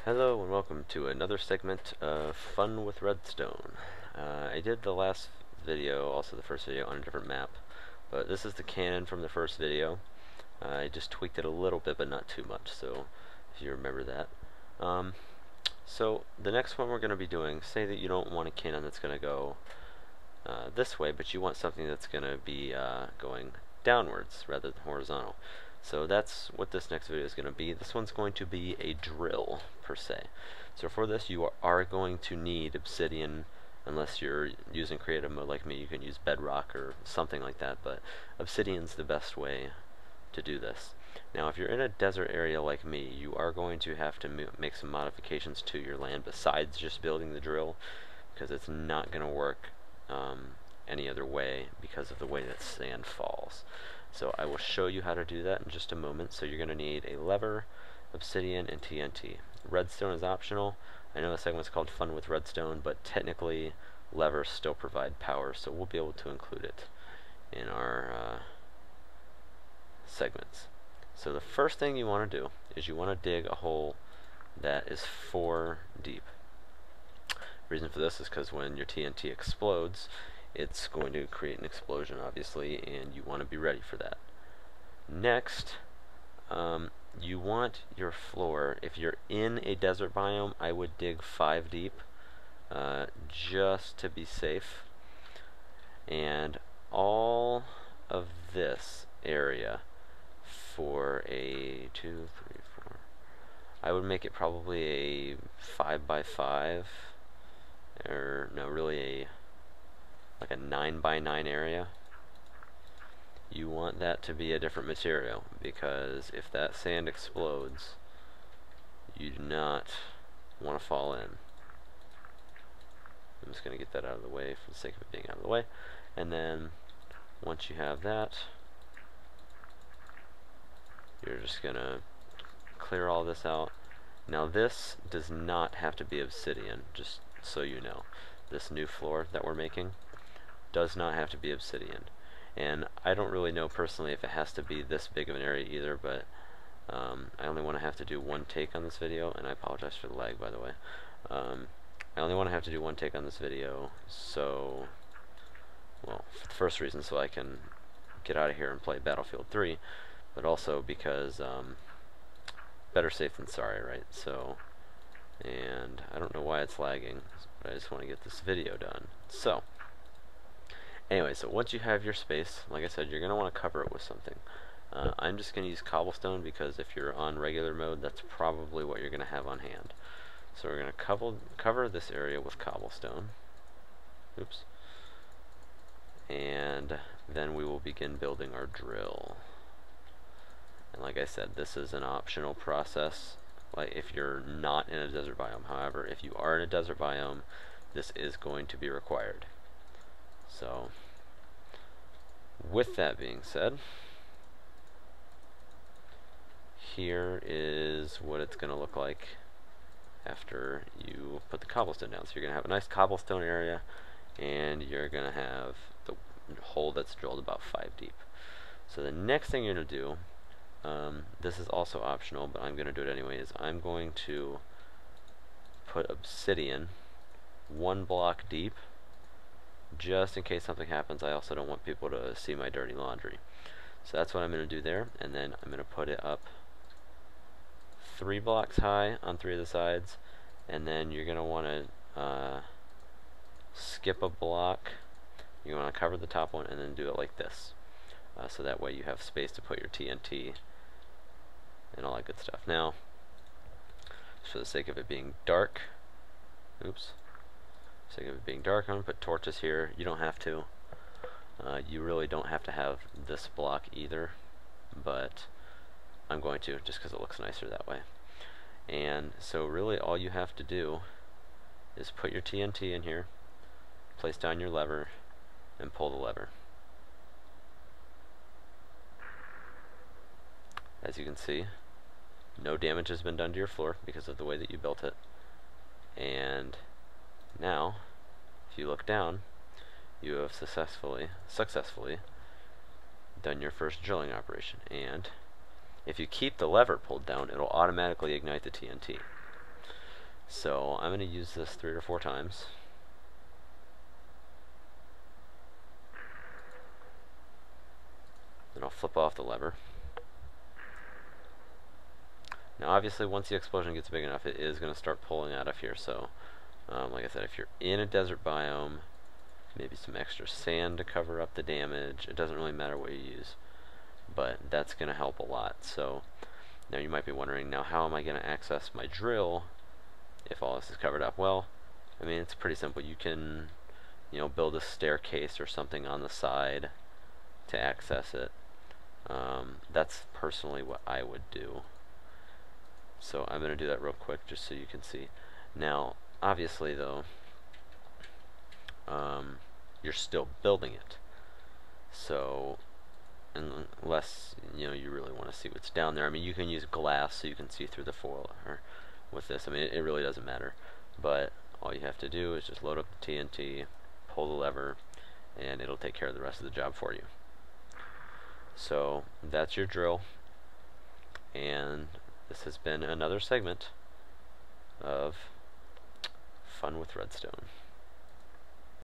Hello and welcome to another segment of Fun with Redstone. I did the last video, also the first video, on a different map, but this is the cannon from the first video. I just tweaked it a little bit, but not too much, so if you remember that. So the next one we're going to be doing, say that you don't want a cannon that's going to go this way, but you want something that's going to be going downwards rather than horizontal. So that's what this next video is going to be. This one's going to be a drill, per se. So for this, you are going to need obsidian, unless you're using creative mode like me. You can use bedrock or something like that, but obsidian's the best way to do this. Now, if you're in a desert area like me, you are going to have to make some modifications to your land besides just building the drill, because it's not going to work any other way because of the way that sand falls. So I will show you how to do that in just a moment. So you're going to need a lever, obsidian, and TNT. Redstone is optional. I know the segment's called Fun with Redstone, but technically levers still provide power, so we'll be able to include it in our segments. So the first thing you want to do is you want to dig a hole that is 4 deep. The reason for this is because when your TNT explodes, it's going to create an explosion, obviously, and you want to be ready for that. Next, you want your floor, if you're in a desert biome, I would dig 5 deep, just to be safe. And all of this area for a 2, 3, 4, I would make it probably a 5 by 5, or no, really like a 9 by 9 area. You want that to be a different material, because if that sand explodes, you do not want to fall in. I'm just going to get that out of the way for the sake of it being out of the way. And then once you have that, you're just going to clear all this out. Now this does not have to be obsidian, just so you know. This new floor that we're making does not have to be obsidian. And I don't really know personally if it has to be this big of an area either, but I only want to have to do one take on this video, and I apologize for the lag, by the way. I only want to have to do one take on this video, so, well, for the first reason, so I can get out of here and play Battlefield 3, but also because better safe than sorry, right? So, and I don't know why it's lagging, but I just want to get this video done. So, anyway, so once you have your space, like I said, you're going to want to cover it with something. I'm just going to use cobblestone, because if you're on regular mode, that's probably what you're going to have on hand. So we're going to cover this area with cobblestone. Oops. And then we will begin building our drill. And like I said, this is an optional process, like if you're not in a desert biome. However, if you are in a desert biome, this is going to be required. So, with that being said, here is what it's going to look like after you put the cobblestone down. So you're going to have a nice cobblestone area, and you're going to have the hole that's drilled about 5 deep. So the next thing you're going to do, this is also optional, but I'm going to do it anyway, is I'm going to put obsidian 1 block deep, just in case something happens. I also don't want people to see my dirty laundry. So that's what I'm going to do there, and then I'm going to put it up 3 blocks high on 3 of the sides, and then you're going to want to skip a block. You want to cover the top one and then do it like this, so that way you have space to put your TNT and all that good stuff. Now, for the sake of it being dark, oops, for the sake of it being dark, I'm going to put torches here. You don't have to. You really don't have to have this block either, but I'm going to, just because it looks nicer that way. And so really all you have to do is put your TNT in here, place down your lever, and pull the lever. As you can see, no damage has been done to your floor because of the way that you built it. And now, if you look down, you have successfully done your first drilling operation. And if you keep the lever pulled down, it'll automatically ignite the TNT. So I'm going to use this 3 or 4 times. Then I'll flip off the lever. Now obviously once the explosion gets big enough, it is going to start pulling out of here. So like I said, if you're in a desert biome, maybe some extra sand to cover up the damage. It doesn't really matter what you use, but that's going to help a lot. So now you might be wondering, now how am I going to access my drill if all this is covered up? Well, I mean, it's pretty simple. You can, build a staircase or something on the side to access it. That's personally what I would do. So I'm going to do that real quick just so you can see. Now, obviously though, you're still building it. So unless you really want to see what's down there, I mean, you can use glass so you can see through the foil or with this. I mean, it really doesn't matter. But all you have to do is just load up the TNT, pull the lever, and it'll take care of the rest of the job for you. So that's your drill, and this has been another segment of Fun with Redstone.